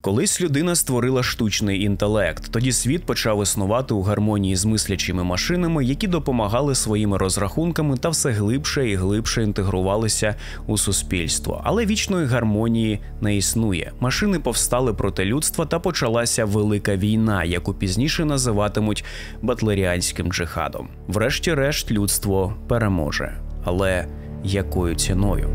Колись людина створила штучний інтелект, тоді світ почав існувати у гармонії з мислячими машинами, які допомагали своїми розрахунками та все глибше і глибше інтегрувалися у суспільство. Але вічної гармонії не існує. Машини повстали проти людства та почалася велика війна, яку пізніше називатимуть батлеріанським джихадом. Врешті-решт людство переможе. Але якою ціною?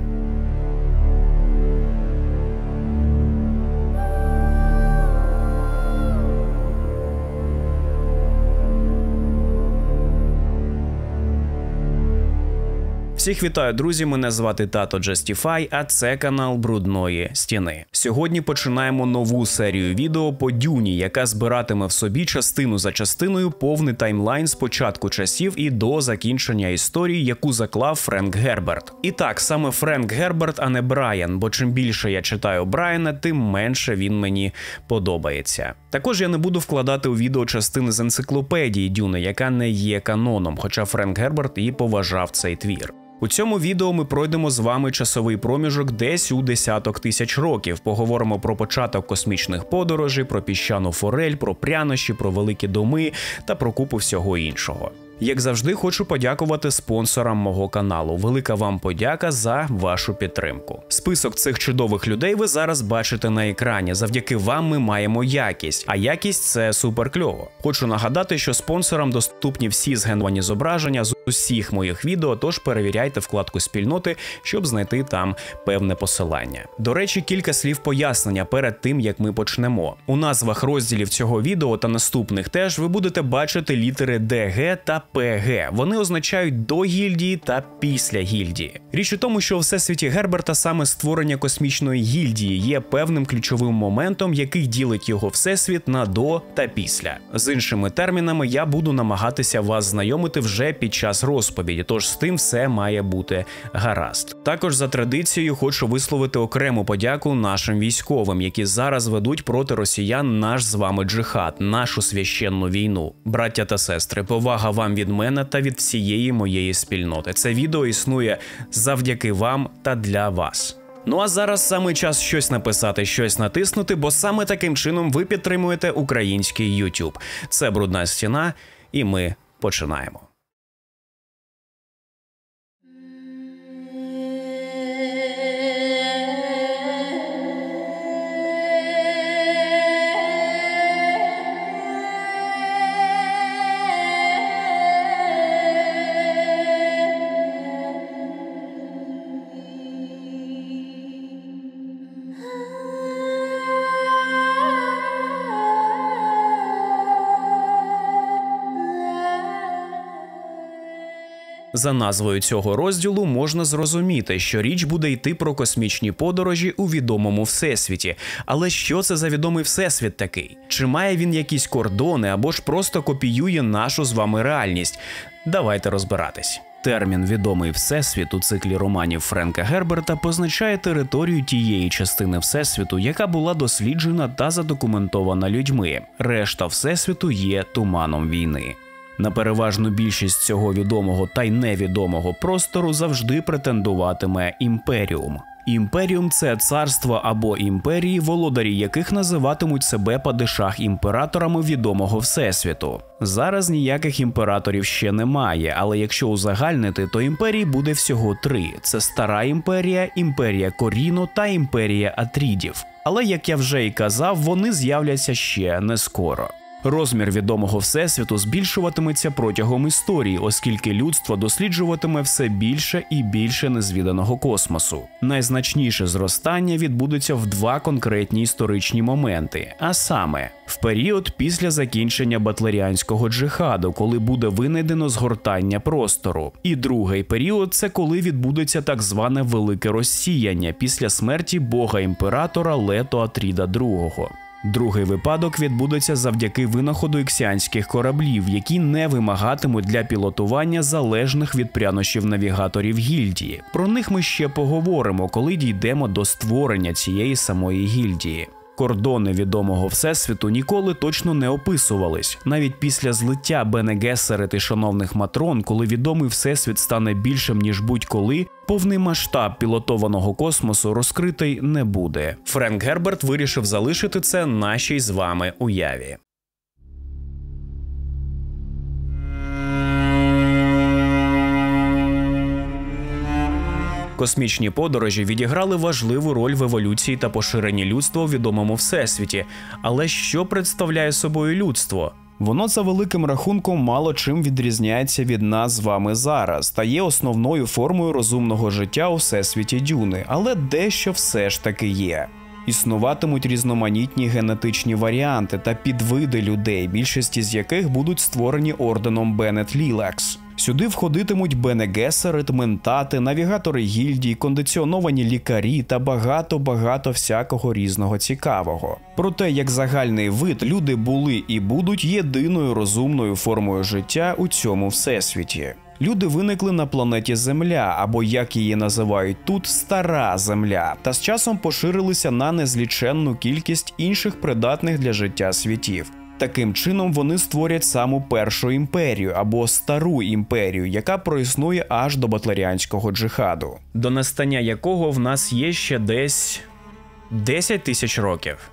Всіх вітаю, друзі, мене звати Тато Justify, а це канал Брудної Стіни. Сьогодні починаємо нову серію відео по Дюні, яка збиратиме в собі частину за частиною повний таймлайн з початку часів і до закінчення історії, яку заклав Френк Герберт. І так, саме Френк Герберт, а не Брайан, бо чим більше я читаю Брайана, тим менше він мені подобається. Також я не буду вкладати у відео частини з енциклопедії Дюни, яка не є каноном, хоча Френк Герберт і поважав цей твір. У цьому відео ми пройдемо з вами часовий проміжок десь у десяток тисяч років. Поговоримо про початок космічних подорожей, про піщану форель, про прянощі, про великі доми та про купу всього іншого. Як завжди, хочу подякувати спонсорам мого каналу. Велика вам подяка за вашу підтримку. Список цих чудових людей ви зараз бачите на екрані. Завдяки вам ми маємо якість, а якість – це суперкльово. Хочу нагадати, що спонсорам доступні всі згенеровані зображення з усіх моїх відео, тож перевіряйте вкладку спільноти, щоб знайти там певне посилання. До речі, кілька слів пояснення перед тим, як ми почнемо. У назвах розділів цього відео та наступних теж ви будете бачити літери ДГ та ПГ. Вони означають до гільдії та після гільдії. Річ у тому, що у всесвіті Герберта саме створення космічної гільдії є певним ключовим моментом, який ділить його всесвіт на до та після. З іншими термінами я буду намагатися вас знайомити вже під час розповіді, тож з тим все має бути гаразд. Також за традицією хочу висловити окрему подяку нашим військовим, які зараз ведуть проти росіян наш з вами джихад, нашу священну війну. Браття та сестри, повага вам від мене та від всієї моєї спільноти. Це відео існує завдяки вам та для вас. Ну а зараз саме час щось написати, щось натиснути, бо саме таким чином ви підтримуєте український YouTube. Це Брудна Стіна, і ми починаємо. За назвою цього розділу можна зрозуміти, що річ буде йти про космічні подорожі у відомому всесвіті. Але що це за відомий всесвіт такий? Чи має він якісь кордони або ж просто копіює нашу з вами реальність? Давайте розбиратись. Термін «відомий всесвіт» у циклі романів Френка Герберта позначає територію тієї частини всесвіту, яка була досліджена та задокументована людьми. Решта всесвіту є туманом війни. На переважну більшість цього відомого та й невідомого простору завжди претендуватиме Імперіум. Імперіум – це царство або імперії, володарі яких називатимуть себе падишах-імператорами відомого всесвіту. Зараз ніяких імператорів ще немає, але якщо узагальнити, то імперій буде всього 3. Це Стара імперія, імперія Коріно та імперія Атрідів. Але, як я вже й казав, вони з'являться ще не скоро. Розмір відомого всесвіту збільшуватиметься протягом історії, оскільки людство досліджуватиме все більше і більше незвіданого космосу. Найзначніше зростання відбудеться в два конкретні історичні моменти, а саме в період після закінчення батлеріанського джихаду, коли буде винайдено згортання простору. І другий період – це коли відбудеться так зване велике розсіяння після смерті бога-імператора Лето Атріда II. Другий випадок відбудеться завдяки винаходу іксіанських кораблів, які не вимагатимуть для пілотування залежних від прянощів навігаторів гільдії. Про них ми ще поговоримо, коли дійдемо до створення цієї самої гільдії. Кордони відомого всесвіту ніколи точно не описувались. Навіть після злиття Бене Гессерит і шановних Матрон, коли відомий всесвіт стане більшим, ніж будь-коли, повний масштаб пілотованого космосу розкритий не буде. Френк Герберт вирішив залишити це нашій з вами уяві. Космічні подорожі відіграли важливу роль в еволюції та поширенні людства у відомому всесвіті. Але що представляє собою людство? Воно за великим рахунком мало чим відрізняється від нас з вами зараз та є основною формою розумного життя у всесвіті Дюни, але дещо все ж таки є. Існуватимуть різноманітні генетичні варіанти та підвиди людей, більшість з яких будуть створені орденом Беннет Лілакс. Сюди входитимуть Бене Гессерит, ментати, навігатори гільдій, кондиціоновані лікарі та багато всякого різного цікавого. Проте, як загальний вид, люди були і будуть єдиною розумною формою життя у цьому всесвіті. Люди виникли на планеті Земля, або, як її називають тут, Стара Земля, та з часом поширилися на незліченну кількість інших придатних для життя світів. Таким чином вони створять саму першу імперію, або Стару імперію, яка проіснує аж до Батлеріанського джихаду, до настання якого в нас є ще десь 10 тисяч років.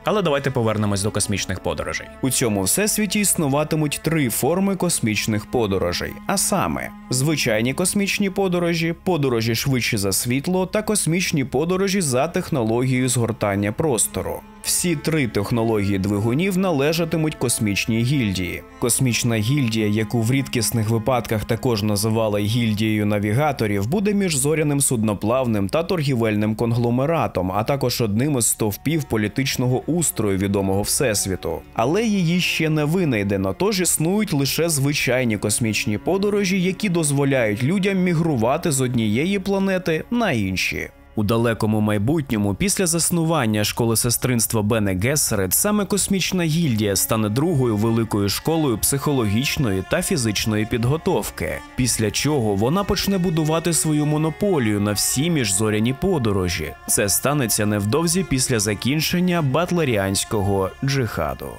Але давайте повернемось до космічних подорожей. У цьому всесвіті існуватимуть 3 форми космічних подорожей, а саме звичайні космічні подорожі, подорожі швидше за світло та космічні подорожі за технологією згортання простору. Всі 3 технології двигунів належатимуть космічній гільдії. Космічна гільдія, яку в рідкісних випадках також називали гільдією навігаторів, буде міжзоряним судноплавним та торгівельним конгломератом, а також одним із стовпів політичного устрою відомого всесвіту. Але її ще не винайдено, тож існують лише звичайні космічні подорожі, які дозволяють людям мігрувати з однієї планети на інші. У далекому майбутньому, після заснування школи сестринства Бене Гессерит, саме космічна гільдія стане другою великою школою психологічної та фізичної підготовки, після чого вона почне будувати свою монополію на всі міжзоряні подорожі. Це станеться невдовзі після закінчення Батлеріанського джихаду.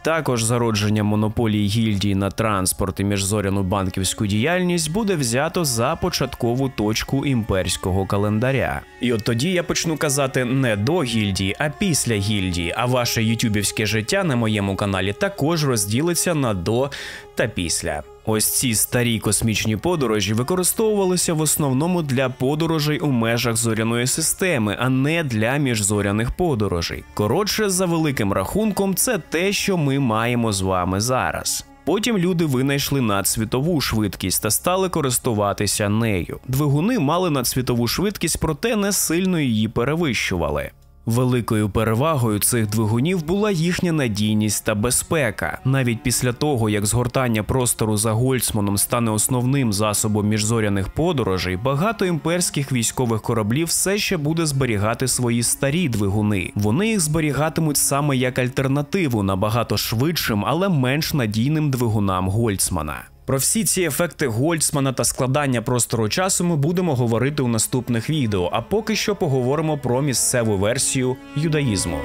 Також зародження монополії гільдії на транспорт і міжзоряну банківську діяльність буде взято за початкову точку імперського календаря. І от тоді я почну казати не до гільдії, а після гільдії, а ваше ютюбівське життя на моєму каналі також розділиться на до та після. Ось ці старі космічні подорожі використовувалися в основному для подорожей у межах зоряної системи, а не для міжзоряних подорожей. Коротше, за великим рахунком, це те, що ми маємо з вами зараз. Потім люди винайшли надсвітову швидкість та стали користуватися нею. Двигуни мали надсвітову швидкість, проте не сильно її перевищували. Великою перевагою цих двигунів була їхня надійність та безпека. Навіть після того, як згортання простору за Гольцманом стане основним засобом міжзоряних подорожей, багато імперських військових кораблів все ще буде зберігати свої старі двигуни. Вони їх зберігатимуть саме як альтернативу набагато швидшим, але менш надійним двигунам Гольцмана. Про всі ці ефекти Гольцмана та складання простору-часу ми будемо говорити у наступних відео, а поки що поговоримо про місцеву версію юдаїзму.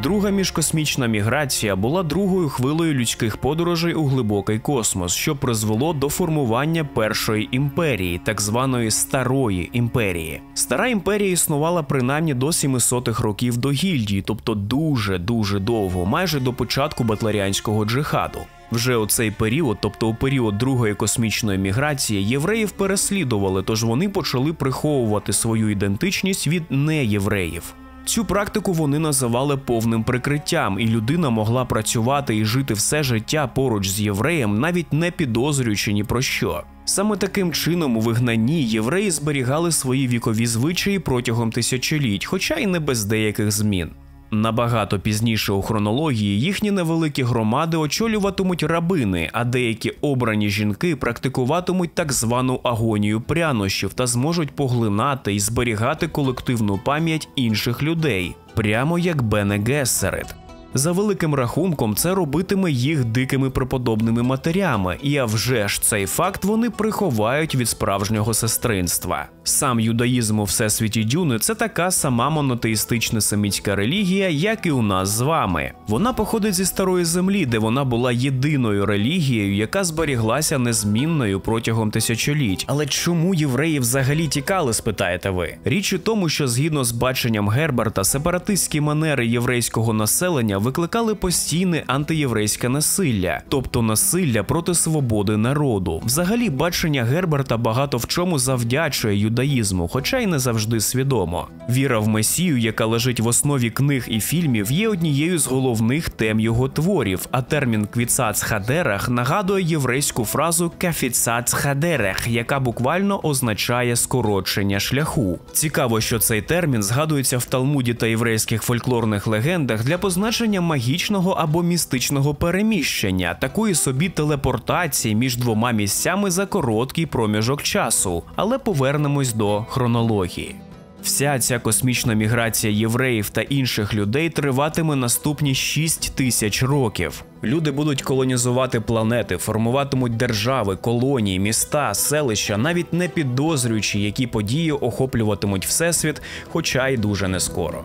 Друга міжкосмічна міграція була другою хвилею людських подорожей у глибокий космос, що призвело до формування першої імперії, так званої Старої імперії. Стара імперія існувала принаймні до 700-х років до гільдії, тобто дуже довго, майже до початку Батлеріанського джихаду. Вже у цей період, тобто у період другої космічної міграції, євреїв переслідували, тож вони почали приховувати свою ідентичність від неєвреїв. Цю практику вони називали повним прикриттям, і людина могла працювати і жити все життя поруч з євреєм, навіть не підозрюючи ні про що. Саме таким чином у вигнанні євреї зберігали свої вікові звичаї протягом тисячоліть, хоча й не без деяких змін. Набагато пізніше у хронології їхні невеликі громади очолюватимуть рабини, а деякі обрані жінки практикуватимуть так звану агонію прянощів та зможуть поглинати і зберігати колективну пам'ять інших людей, прямо як Бене Гессерит. За великим рахунком, це робитиме їх дикими преподобними матерями, і а вже ж цей факт вони приховають від справжнього сестринства. Сам юдаїзм у всесвіті Дюни – це така сама монотеїстична семітська релігія, як і у нас з вами. Вона походить зі Старої Землі, де вона була єдиною релігією, яка зберіглася незмінною протягом тисячоліть. Але чому євреї взагалі тікали, спитаєте ви? Річ у тому, що згідно з баченням Герберта, сепаратистські манери єврейського населення викликали постійне антиєврейське насилля, тобто насилля проти свободи народу. Взагалі, бачення Герберта багато в чому завдячує юдаїзму, хоча й не завжди свідомо. Віра в Месію, яка лежить в основі книг і фільмів, є однією з головних тем його творів, а термін «квіцац хадерех» нагадує єврейську фразу «кафіцац хадерех», яка буквально означає «скорочення шляху». Цікаво, що цей термін згадується в Талмуді та єврейських фольклорних легендах для позначення магічного або містичного переміщення, такої собі телепортації між двома місцями за короткий проміжок часу. Але повернемось до хронології. Вся ця космічна міграція євреїв та інших людей триватиме наступні 6 тисяч років. Люди будуть колонізувати планети, формуватимуть держави, колонії, міста, селища, навіть не підозрюючи, які події охоплюватимуть Всесвіт, хоча й дуже нескоро.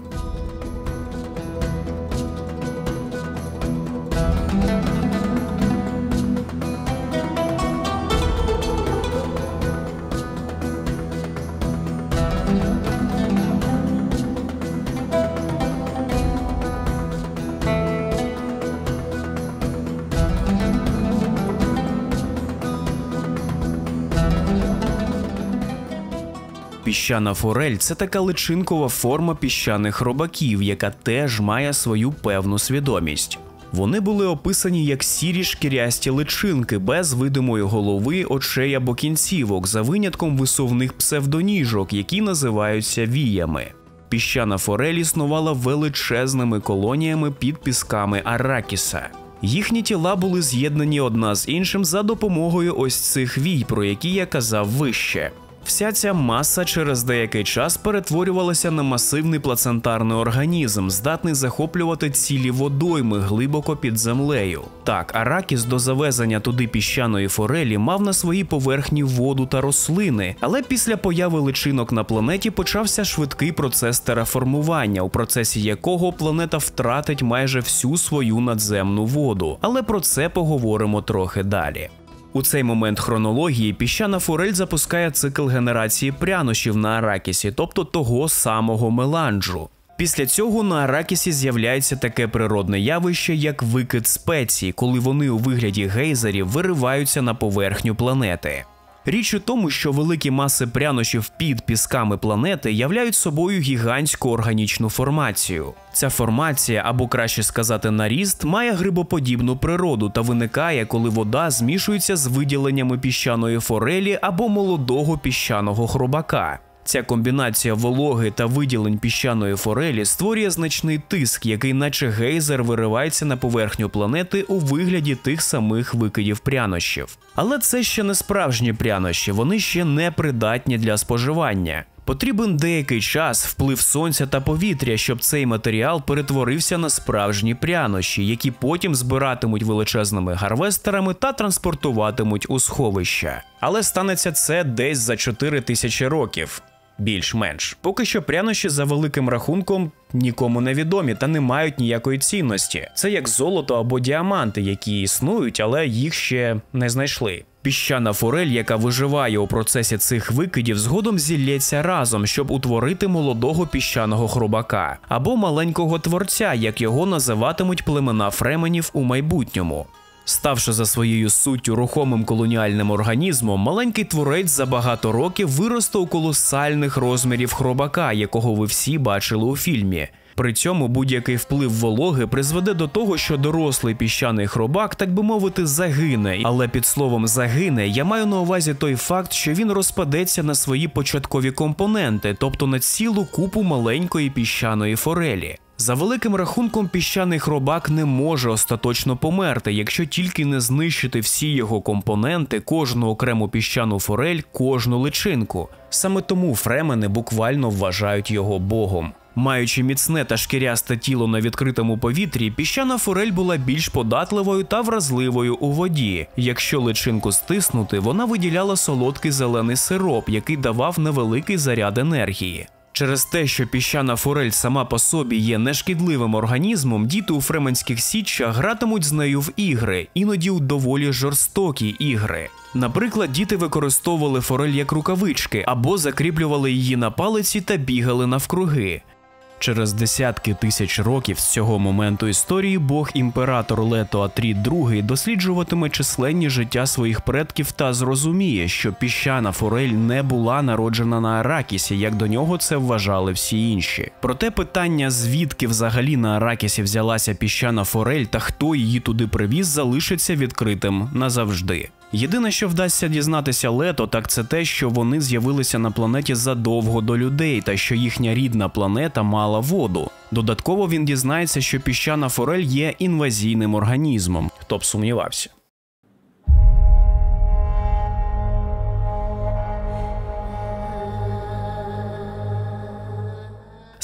Піщана форель – це така личинкова форма піщаних робаків, яка теж має свою певну свідомість. Вони були описані як сірі шкірясті личинки без видимої голови, очей або кінцівок, за винятком висувних псевдоніжок, які називаються віями. Піщана форель існувала величезними колоніями під пісками Аракіса. Їхні тіла були з'єднані одна з іншим за допомогою ось цих вій, про які я казав вище. Вся ця маса через деякий час перетворювалася на масивний плацентарний організм, здатний захоплювати цілі водойми глибоко під землею. Так, Аракіс до завезення туди піщаної форелі мав на своїй поверхні воду та рослини, але після появи личинок на планеті почався швидкий процес тераформування, у процесі якого планета втратить майже всю свою надземну воду. Але про це поговоримо трохи далі. У цей момент хронології піщана форель запускає цикл генерації прянощів на Аракісі, тобто того самого меланжу. Після цього на Аракісі з'являється таке природне явище, як викид спецій, коли вони у вигляді гейзерів вириваються на поверхню планети. Річ у тому, що великі маси прянощів під пісками планети являють собою гігантську органічну формацію. Ця формація, або краще сказати наріст, має грибоподібну природу та виникає, коли вода змішується з виділеннями піщаної форелі або молодого піщаного хробака. Ця комбінація вологи та виділень піщаної форелі створює значний тиск, який наче гейзер виривається на поверхню планети у вигляді тих самих викидів прянощів. Але це ще не справжні прянощі, вони ще не придатні для споживання. Потрібен деякий час, вплив сонця та повітря, щоб цей матеріал перетворився на справжні прянощі, які потім збиратимуть величезними гарвестерами та транспортуватимуть у сховища. Але станеться це десь за 4000 років. Більш-менш. Поки що прянощі за великим рахунком нікому не відомі та не мають ніякої цінності. Це як золото або діаманти, які існують, але їх ще не знайшли. Піщана форель, яка виживає у процесі цих викидів, згодом зілється разом, щоб утворити молодого піщаного хробака, або маленького творця, як його називатимуть племена фременів у майбутньому. Ставши за своєю суттю рухомим колоніальним організмом, маленький творець за багато років виросте у колосальних розмірів хробака, якого ви всі бачили у фільмі. При цьому будь-який вплив вологи призведе до того, що дорослий піщаний хробак, так би мовити, загине. Але під словом «загине» я маю на увазі той факт, що він розпадеться на свої початкові компоненти, тобто на цілу купу маленької піщаної форелі. За великим рахунком, піщаний хробак не може остаточно померти, якщо тільки не знищити всі його компоненти, кожну окрему піщану форель, кожну личинку. Саме тому фремени буквально вважають його богом. Маючи міцне та шкірясте тіло на відкритому повітрі, піщана форель була більш податливою та вразливою у воді. Якщо личинку стиснути, вона виділяла солодкий зелений сироп, який давав невеликий заряд енергії. Через те, що піщана форель сама по собі є нешкідливим організмом, діти у фременських січчях гратимуть з нею в ігри, іноді у доволі жорстокі ігри. Наприклад, діти використовували форель як рукавички або закріплювали її на палиці та бігали навкруги. Через десятки тисяч років з цього моменту історії бог-імператор Лето-Атрід II досліджуватиме численні життя своїх предків та зрозуміє, що піщана форель не була народжена на Аракісі, як до нього це вважали всі інші. Проте питання, звідки взагалі на Аракісі взялася піщана форель та хто її туди привіз, залишиться відкритим назавжди. Єдине, що вдасться дізнатися Лето, так це те, що вони з'явилися на планеті задовго до людей та що їхня рідна планета мала воду. Додатково він дізнається, що піщана форель є інвазійним організмом. Хто б сумнівався.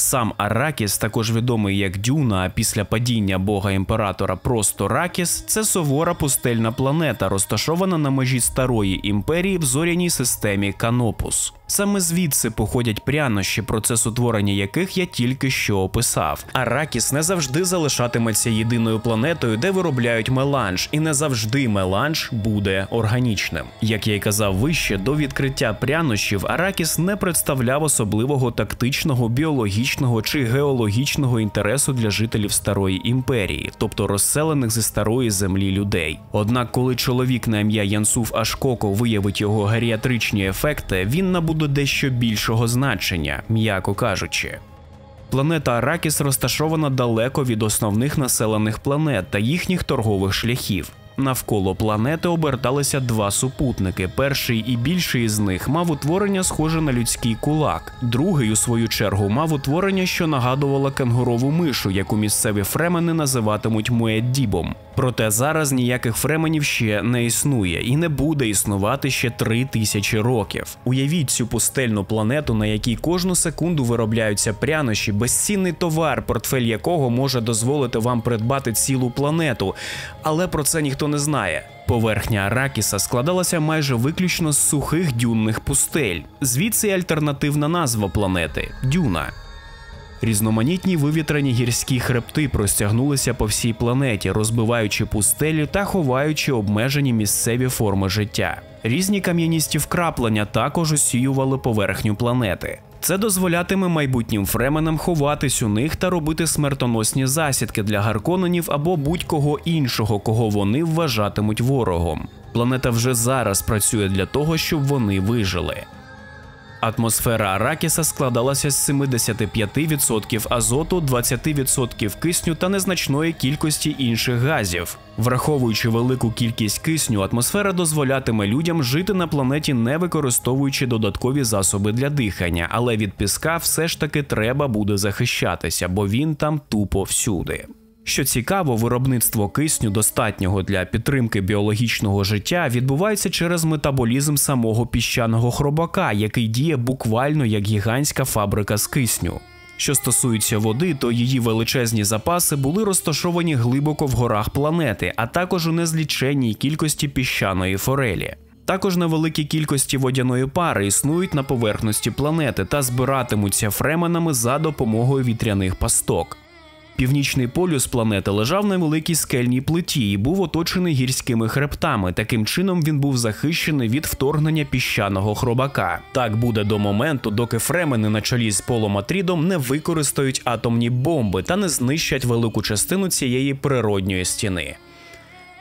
Сам Аракіс, також відомий як Дюна, а після падіння бога-імператора просто Ракіс, це сувора пустельна планета, розташована на межі Старої імперії в зоряній системі Канопус. Саме звідси походять прянощі, процес утворення яких я тільки що описав. Аракіс не завжди залишатиметься єдиною планетою, де виробляють меланж, і не завжди меланж буде органічним. Як я й казав вище, до відкриття прянощів Аракіс не представляв особливого тактичного, біологічного чи геологічного інтересу для жителів Старої імперії, тобто розселених зі Старої землі людей. Однак, коли чоловік на ім'я Янсуф Ашкоко виявить його геріатричні ефекти, він набуде дещо більшого значення, м'яко кажучи. Планета Аракіс розташована далеко від основних населених планет та їхніх торгових шляхів. Навколо планети оберталися два супутники. Перший і більший із них мав утворення схоже на людський кулак. Другий, у свою чергу, мав утворення, що нагадувало кенгурову мишу, яку місцеві фремени називатимуть Муеддібом. Проте зараз ніяких фременів ще не існує і не буде існувати ще 3000 років. Уявіть цю пустельну планету, на якій кожну секунду виробляються прянощі, безцінний товар, портфель якого може дозволити вам придбати цілу планету. Але про це ніхто не знає. Поверхня Аракіса складалася майже виключно з сухих дюнних пустель. Звідси й альтернативна назва планети – Дюна. Різноманітні вивітряні гірські хребти простягнулися по всій планеті, розбиваючи пустелі та ховаючи обмежені місцеві форми життя. Різні кам'яністі вкраплення також усіювали поверхню планети. Це дозволятиме майбутнім фременам ховатись у них та робити смертоносні засідки для гарконенів або будь-кого іншого, кого вони вважатимуть ворогом. Планета вже зараз працює для того, щоб вони вижили. Атмосфера Аракіса складалася з 75% азоту, 20% кисню та незначної кількості інших газів. Враховуючи велику кількість кисню, атмосфера дозволятиме людям жити на планеті, не використовуючи додаткові засоби для дихання, але від піска все ж таки треба буде захищатися, бо він там тупо всюди. Що цікаво, виробництво кисню, достатнього для підтримки біологічного життя, відбувається через метаболізм самого піщаного хробака, який діє буквально як гігантська фабрика з кисню. Що стосується води, то її величезні запаси були розташовані глибоко в горах планети, а також у незліченній кількості піщаної форелі. Також невеликі кількості водяної пари існують на поверхності планети та збиратимуться фременами за допомогою вітряних пасток. Північний полюс планети лежав на великій скельній плиті і був оточений гірськими хребтами. Таким чином він був захищений від вторгнення піщаного хробака. Так буде до моменту, доки фремени на чолі з Полом Атрідом не використають атомні бомби та не знищать велику частину цієї природньої стіни.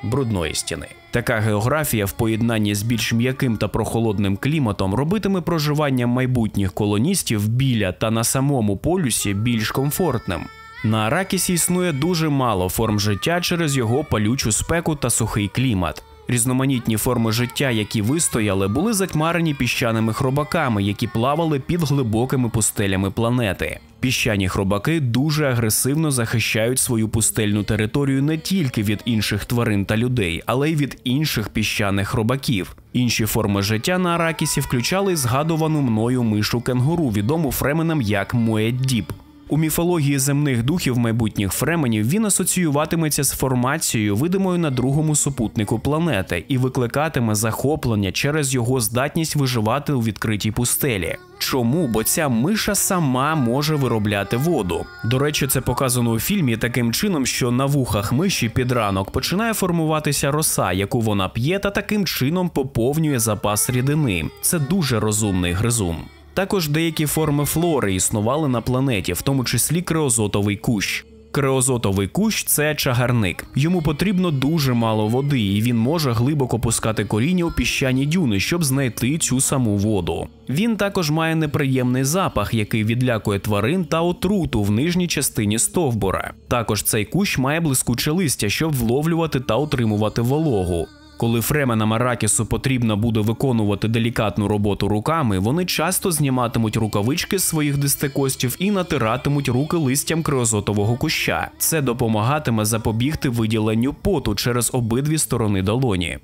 Брудної стіни. Така географія в поєднанні з більш м'яким та прохолодним кліматом робитиме проживання майбутніх колоністів біля та на самому полюсі більш комфортним. На Аракісі існує дуже мало форм життя через його палючу спеку та сухий клімат. Різноманітні форми життя, які вистояли, були затьмарені піщаними хробаками, які плавали під глибокими пустелями планети. Піщані хробаки дуже агресивно захищають свою пустельну територію не тільки від інших тварин та людей, але й від інших піщаних хробаків. Інші форми життя на Аракісі включали згадувану мною мишу кенгуру, відому фременам як Моеддіб. У міфології земних духів майбутніх фременів він асоціюватиметься з формацією, видимою на другому супутнику планети, і викликатиме захоплення через його здатність виживати у відкритій пустелі. Чому? Бо ця миша сама може виробляти воду. До речі, це показано у фільмі таким чином, що на вухах миші під ранок починає формуватися роса, яку вона п'є, та таким чином поповнює запас рідини. Це дуже розумний гризун. Також деякі форми флори існували на планеті, в тому числі креозотовий кущ. Креозотовий кущ – це чагарник. Йому потрібно дуже мало води, і він може глибоко пускати коріння у піщані дюни, щоб знайти цю саму воду. Він також має неприємний запах, який відлякує тварин, та отруту в нижній частині стовбура. Також цей кущ має блискуче листя, щоб вловлювати та утримувати вологу. Коли фременам Аракісу потрібно буде виконувати делікатну роботу руками, вони часто зніматимуть рукавички з своїх дистекостів і натиратимуть руки листям креозотового куща. Це допомагатиме запобігти виділенню поту через обидві сторони долоні.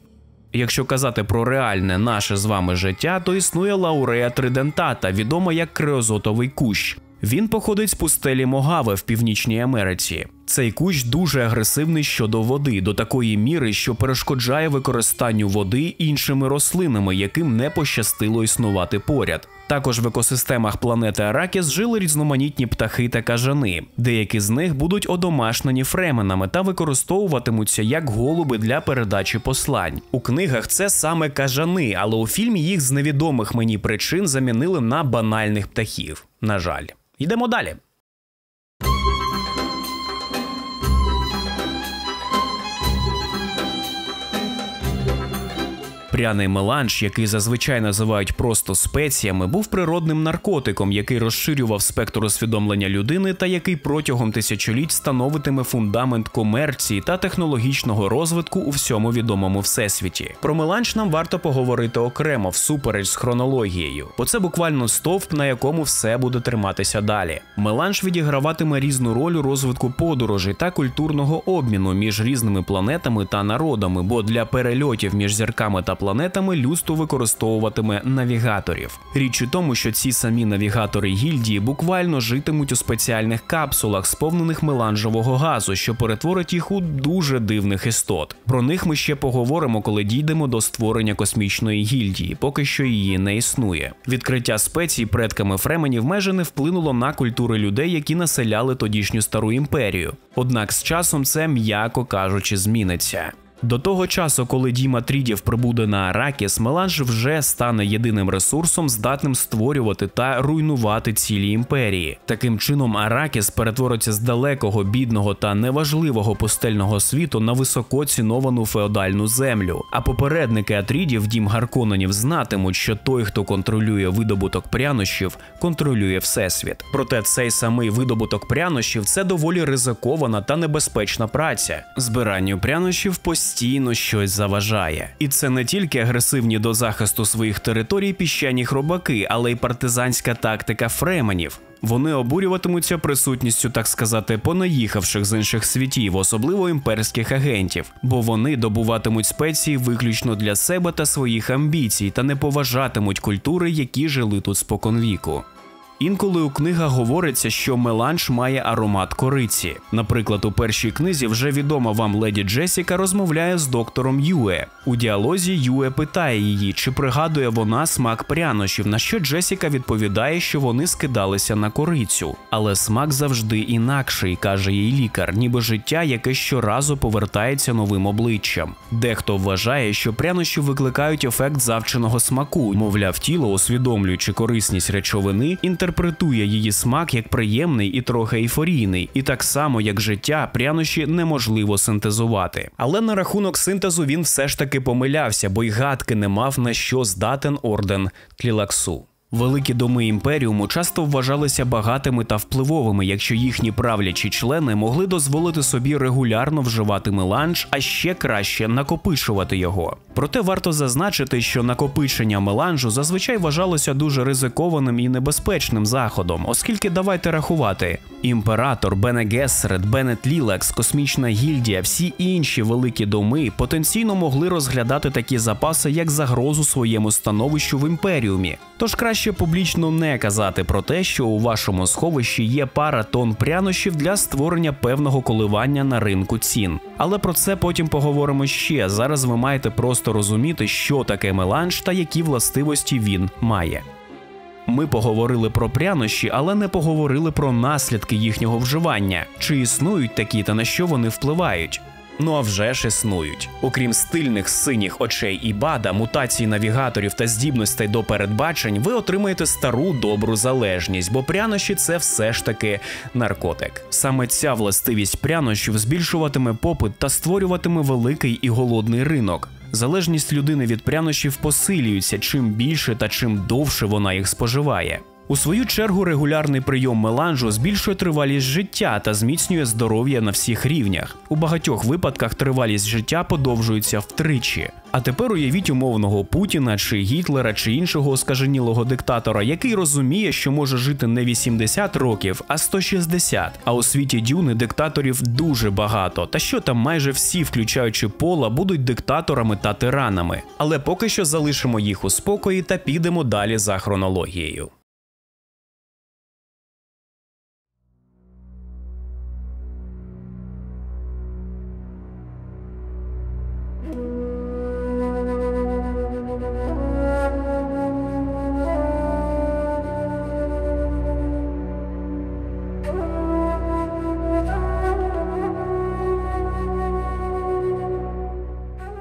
Якщо казати про реальне наше з вами життя, то існує Лаурея тридентата, відома як креозотовий кущ. Він походить з пустелі Могаве в Північній Америці. Цей кущ дуже агресивний щодо води, до такої міри, що перешкоджає використанню води іншими рослинами, яким не пощастило існувати поряд. Також в екосистемах планети Аракіс жили різноманітні птахи та кажани. Деякі з них будуть одомашнені фременами та використовуватимуться як голуби для передачі послань. У книгах це саме кажани, але у фільмі їх з невідомих мені причин замінили на банальних птахів. На жаль. Йдемо далі. Пряний меланж, який зазвичай називають просто спеціями, був природним наркотиком, який розширював спектр усвідомлення людини та який протягом тисячоліть становитиме фундамент комерції та технологічного розвитку у всьому відомому всесвіті. Про меланж нам варто поговорити окремо, всупереч з хронологією, бо це буквально стовп, на якому все буде триматися далі. Меланж відіграватиме різну роль у розвитку подорожей та культурного обміну між різними планетами та народами, бо для перельотів між зірками та планетами людство використовуватиме навігаторів. Річ у тому, що ці самі навігатори гільдії буквально житимуть у спеціальних капсулах, сповнених меланжевого газу, що перетворить їх у дуже дивних істот. Про них ми ще поговоримо, коли дійдемо до створення космічної гільдії, поки що її не існує. Відкриття спецій предками фременів майже не вплинуло на культури людей, які населяли тодішню стару імперію. Однак з часом це, м'яко кажучи, зміниться. До того часу, коли дім Атрідів прибуде на Аракіс, меланж вже стане єдиним ресурсом, здатним створювати та руйнувати цілі імперії. Таким чином, Аракіс перетвориться з далекого, бідного та неважливого пустельного світу на високо ціновану феодальну землю. А попередники Атрідів, дім Гарконенів, знатимуть, що той, хто контролює видобуток прянощів, контролює всесвіт. Проте цей самий видобуток прянощів – це доволі ризикована та небезпечна праця. Збиранню прянощів постійно щось заважає. І це не тільки агресивні до захисту своїх територій піщані хробаки, але й партизанська тактика фременів. Вони обурюватимуться присутністю, так сказати, понаїхавших з інших світів, особливо імперських агентів, бо вони добуватимуть спеції виключно для себе та своїх амбіцій та не поважатимуть культури, які жили тут споконвіку. Інколи у книгах говориться, що меланж має аромат кориці. Наприклад, у першій книзі вже відома вам леді Джесіка розмовляє з доктором Юе. У діалозі Юе питає її, чи пригадує вона смак прянощів, на що Джесіка відповідає, що вони скидалися на корицю. Але смак завжди інакший, каже їй лікар, ніби життя, яке щоразу повертається новим обличчям. Дехто вважає, що прянощі викликають ефект завченого смаку, мовляв, тіло, усвідомлюючи корисність речовини, інтерпретує її смак як приємний і трохи ейфорійний, і так само, як життя, прянощі неможливо синтезувати. Але на рахунок синтезу він все ж таки помилявся, бо й гадки не мав, на що здатен орден Тлілаксу. Великі доми імперіуму часто вважалися багатими та впливовими, якщо їхні правлячі члени могли дозволити собі регулярно вживати меланж, а ще краще накопичувати його. Проте варто зазначити, що накопичення меланжу зазвичай вважалося дуже ризикованим і небезпечним заходом, оскільки давайте рахувати. Імператор, Бене Гессерет, Бенет Лілекс, Космічна гільдія, всі інші великі доми потенційно могли розглядати такі запаси як загрозу своєму становищу в імперіумі. Тож краще публічно не казати про те, що у вашому сховищі є пара тонн прянощів для створення певного коливання на ринку цін. Але про це потім поговоримо ще. Зараз ви маєте просто розуміти, що таке меланж та які властивості він має. Ми поговорили про прянощі, але не поговорили про наслідки їхнього вживання. Чи існують такі та на що вони впливають? Ну а вже ж існують. Окрім стильних синіх очей і бада, мутацій навігаторів та здібностей до передбачень, ви отримаєте стару добру залежність, бо прянощі – це все ж таки наркотик. Саме ця властивість прянощів збільшуватиме попит та створюватиме великий і голодний ринок. Залежність людини від прянощів посилюється, чим більше та чим довше вона їх споживає. У свою чергу регулярний прийом меланжу збільшує тривалість життя та зміцнює здоров'я на всіх рівнях. У багатьох випадках тривалість життя подовжується втричі. А тепер уявіть умовного Путіна, чи Гітлера, чи іншого оскаженілого диктатора, який розуміє, що може жити не 80 років, а 160. А у світі Дюни диктаторів дуже багато. Та що там, майже всі, включаючи Пола, будуть диктаторами та тиранами. Але поки що залишимо їх у спокої та підемо далі за хронологією.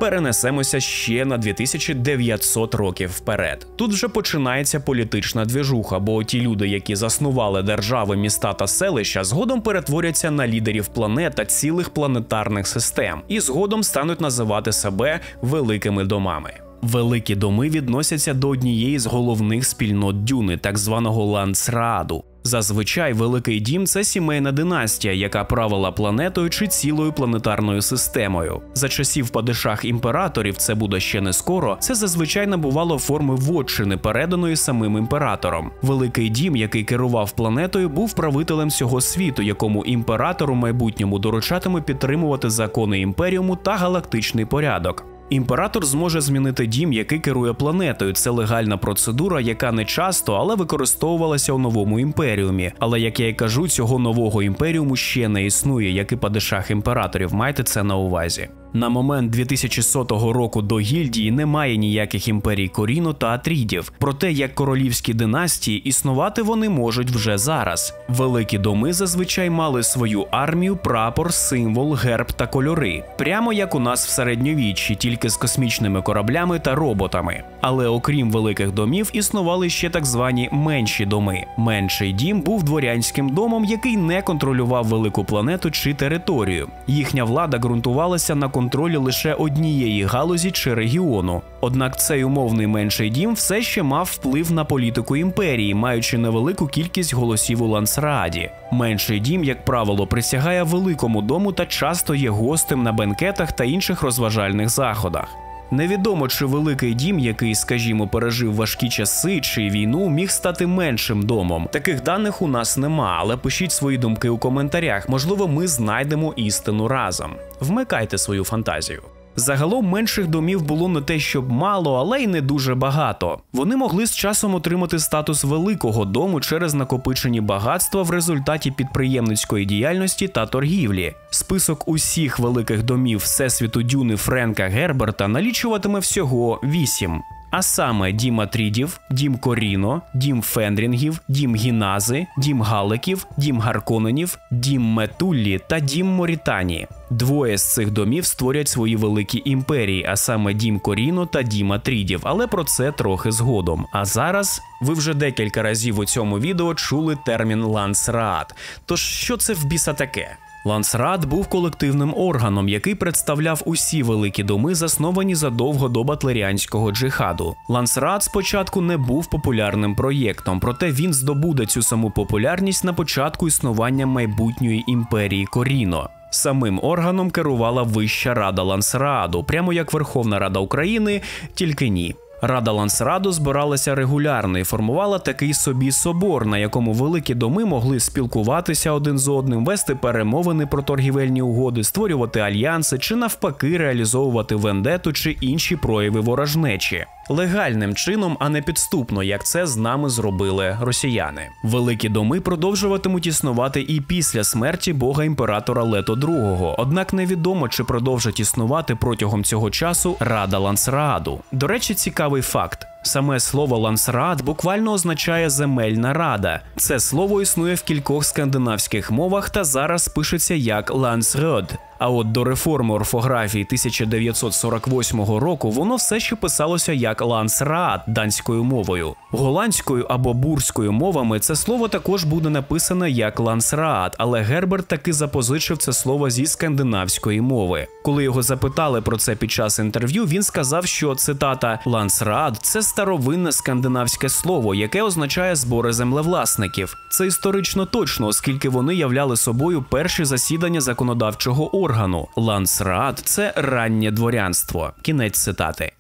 Перенесемося ще на 2900 років вперед. Тут вже починається політична двіжуха, бо ті люди, які заснували держави, міста та селища, згодом перетворяться на лідерів планет та цілих планетарних систем, і згодом стануть називати себе великими домами. Великі доми відносяться до однієї з головних спільнот Дюни, так званого Ландсрааду. Зазвичай Великий Дім – це сімейна династія, яка правила планетою чи цілою планетарною системою. За часів падишах-імператорів, це буде ще не скоро, це зазвичай набувало форми вотчини, переданої самим імператором. Великий Дім, який керував планетою, був правителем всього світу, якому імператору майбутньому доручатиме підтримувати закони імперіуму та галактичний порядок. Імператор зможе змінити дім, який керує планетою. Це легальна процедура, яка не часто, але використовувалася у новому імперіумі. Але, як я й кажу, цього нового імперіуму ще не існує, як і падишах імператорів, майте це на увазі. На момент 2100 року до гільдії немає ніяких імперій Коріно та Атрідів. Проте, як королівські династії, існувати вони можуть вже зараз. Великі доми зазвичай мали свою армію, прапор, символ, герб та кольори. Прямо як у нас в середньовіччі, тільки з космічними кораблями та роботами. Але окрім великих домів, існували ще так звані менші доми. Менший дім був дворянським домом, який не контролював велику планету чи територію. Їхня влада ґрунтувалася на контролі лише однієї галузі чи регіону. Однак цей умовний менший дім все ще мав вплив на політику імперії, маючи невелику кількість голосів у Ландсрааді. Менший дім, як правило, присягає великому дому та часто є гостем на бенкетах та інших розважальних заходах. Невідомо, чи Великий Дім, який, скажімо, пережив важкі часи чи війну, міг стати меншим домом. Таких даних у нас нема, але пишіть свої думки у коментарях, можливо, ми знайдемо істину разом. Вмикайте свою фантазію. Загалом менших домів було не те щоб мало, але й не дуже багато. Вони могли з часом отримати статус великого дому через накопичені багатства в результаті підприємницької діяльності та торгівлі. Список усіх великих домів Всесвіту Дюни Френка Герберта налічуватиме всього 8. А саме Дім Атрідів, Дім Коріно, Дім Фенрінгів, Дім Гінази, Дім Галеків, Дім Гарконенів, Дім Метуллі та Дім Морітані. Двоє з цих домів створять свої великі імперії, а саме Дім Коріно та Дім Атрідів, але про це трохи згодом. А зараз ви вже декілька разів у цьому відео чули термін Ландсраад. Тож що це в біса таке? Лансраат був колективним органом, який представляв усі великі доми, засновані задовго до батлеріанського джихаду. Лансраат спочатку не був популярним проєктом, проте він здобуде цю саму популярність на початку існування майбутньої імперії Коріно. Самим органом керувала Вища Рада Лансрааду, прямо як Верховна Рада України, тільки ні. Рада Лансрааду збиралася регулярно і формувала такий собі собор, на якому великі доми могли спілкуватися один з одним, вести перемовини про торгівельні угоди, створювати альянси чи навпаки реалізовувати вендету чи інші прояви ворожнечі. Легальним чином, а не підступно, як це з нами зробили росіяни. Великі доми продовжуватимуть існувати і після смерті бога-імператора Лето II, однак невідомо, чи продовжить існувати протягом цього часу Рада Лансрааду. До речі, цікавий факт. Саме слово «Лансраат» буквально означає «земельна рада». Це слово існує в кількох скандинавських мовах та зараз пишеться як «Лансрод». А от до реформи орфографії 1948 року воно все ще писалося як «Лансраат» данською мовою. Голландською або бурською мовами це слово також буде написане як «Лансраат», але Герберт таки запозичив це слово зі скандинавської мови. Коли його запитали про це під час інтерв'ю, він сказав, що, цитата, «Лансраат» – це старовинне скандинавське слово, яке означає збори землевласників. Це історично точно, оскільки вони являли собою перші засідання законодавчого органу. Лансраат – це раннє дворянство. Кінець цитати.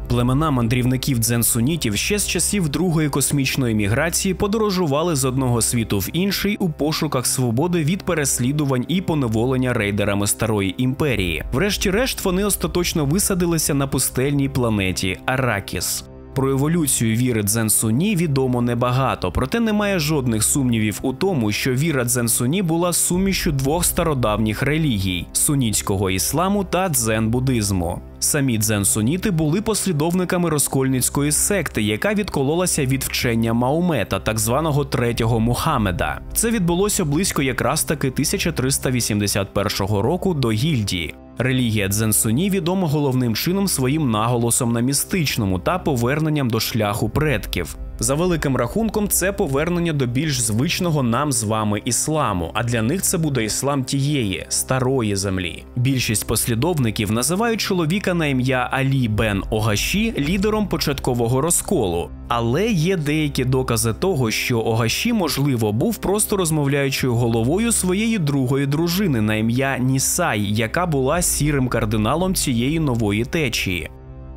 Племена мандрівників дзен-сунітів ще з часів Другої космічної міграції подорожували з одного світу в інший у пошуках свободи від переслідувань і поневолення рейдерами Старої імперії. Врешті-решт вони остаточно висадилися на пустельній планеті Аракіс. Про еволюцію віри дзен-суні відомо небагато, проте немає жодних сумнівів у тому, що віра дзен-суні була сумішю двох стародавніх релігій – сунітського ісламу та дзен-буддизму. Самі дзен-суніти були послідовниками розкольницької секти, яка відкололася від вчення Маомета, так званого третього Мухаммеда. Це відбулося близько якраз таки 1381 року до гільдії. Релігія дзен-суні відома головним чином своїм наголосом на містичному та поверненням до шляху предків. За великим рахунком, це повернення до більш звичного нам з вами ісламу, а для них це буде іслам тієї, старої землі. Більшість послідовників називають чоловіка на ім'я Алі бен Огаші лідером початкового розколу. Але є деякі докази того, що Огаші, можливо, був просто розмовляючою головою своєї другої дружини на ім'я Нісай, яка була сірим кардиналом цієї нової течії.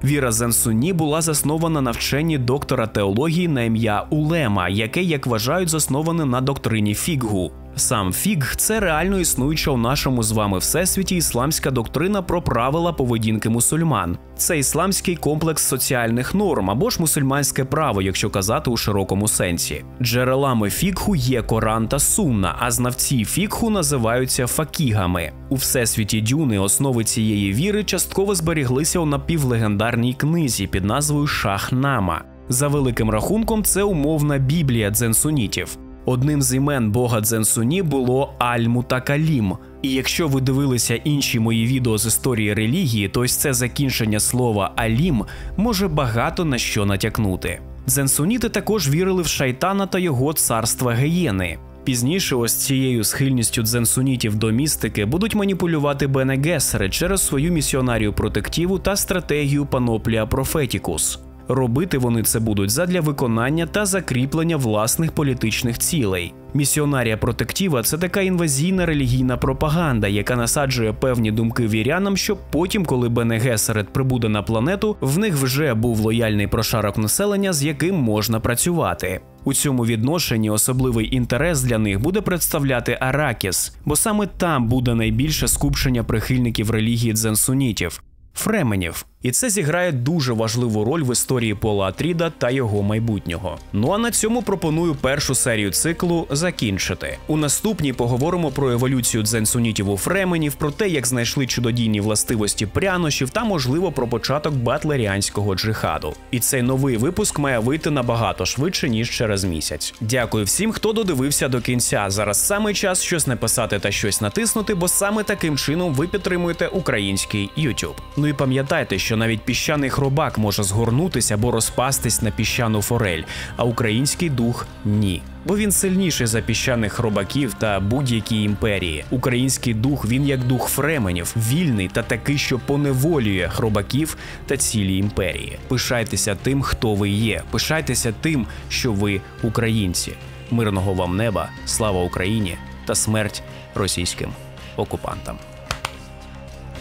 Віра дзен-суні була заснована на вченні доктора теології на ім'я Улема, яке, як вважають, засноване на доктрині Фіггу. Сам Фігг – це реально існуюча у нашому з вами всесвіті ісламська доктрина про правила поведінки мусульман. Це ісламський комплекс соціальних норм або ж мусульманське право, якщо казати у широкому сенсі. Джерелами Фіггу є Коран та Сунна, а знавці Фіггу називаються факігами. У всесвіті Дюни основи цієї віри частково зберіглися у напівлегендарній книзі під назвою Шах-Нама. За великим рахунком, це умовна біблія дзен-сунітів. Одним з імен бога дзен-суні було Аль-Мутакалім. І якщо ви дивилися інші мої відео з історії релігії, то ось це закінчення слова «алім» може багато на що натякнути. Дзен-суніти також вірили в шайтана та його царства Геєни. Пізніше ось цією схильністю дзен-сунітів до містики будуть маніпулювати Бене Гессери через свою місіонарію протективу та стратегію Паноплія Профетікус. Робити вони це будуть задля виконання та закріплення власних політичних цілей. Місіонарія протектива – це така інвазійна релігійна пропаганда, яка насаджує певні думки вірянам, щоб потім, коли Бене Гесерет прибуде на планету, в них вже був лояльний прошарок населення, з яким можна працювати. У цьому відношенні особливий інтерес для них буде представляти Аракіс, бо саме там буде найбільше скупчення прихильників релігії дзен-сунітів – фременів. І це зіграє дуже важливу роль в історії Пола Атріда та його майбутнього. Ну а на цьому пропоную першу серію циклу закінчити. У наступній поговоримо про еволюцію дзен-сунітів у фременів, про те, як знайшли чудодійні властивості прянощів та, можливо, про початок батлеріанського джихаду. І цей новий випуск має вийти набагато швидше, ніж через місяць. Дякую всім, хто додивився до кінця. Зараз саме час щось написати та щось натиснути, бо саме таким чином ви підтримуєте український YouTube. Ну і пам'ятайте, що навіть піщаний хробак може згорнутися або розпастись на піщану форель, а український дух – ні. Бо він сильніший за піщаних хробаків та будь-які імперії. Український дух, він як дух фременів, вільний та такий, що поневолює хробаків та цілі імперії. Пишайтеся тим, хто ви є. Пишайтеся тим, що ви українці. Мирного вам неба, слава Україні та смерть російським окупантам.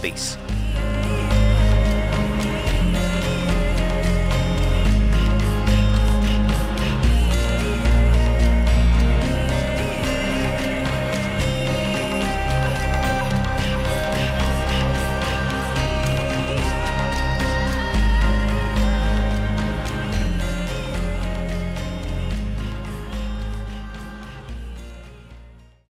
Peace.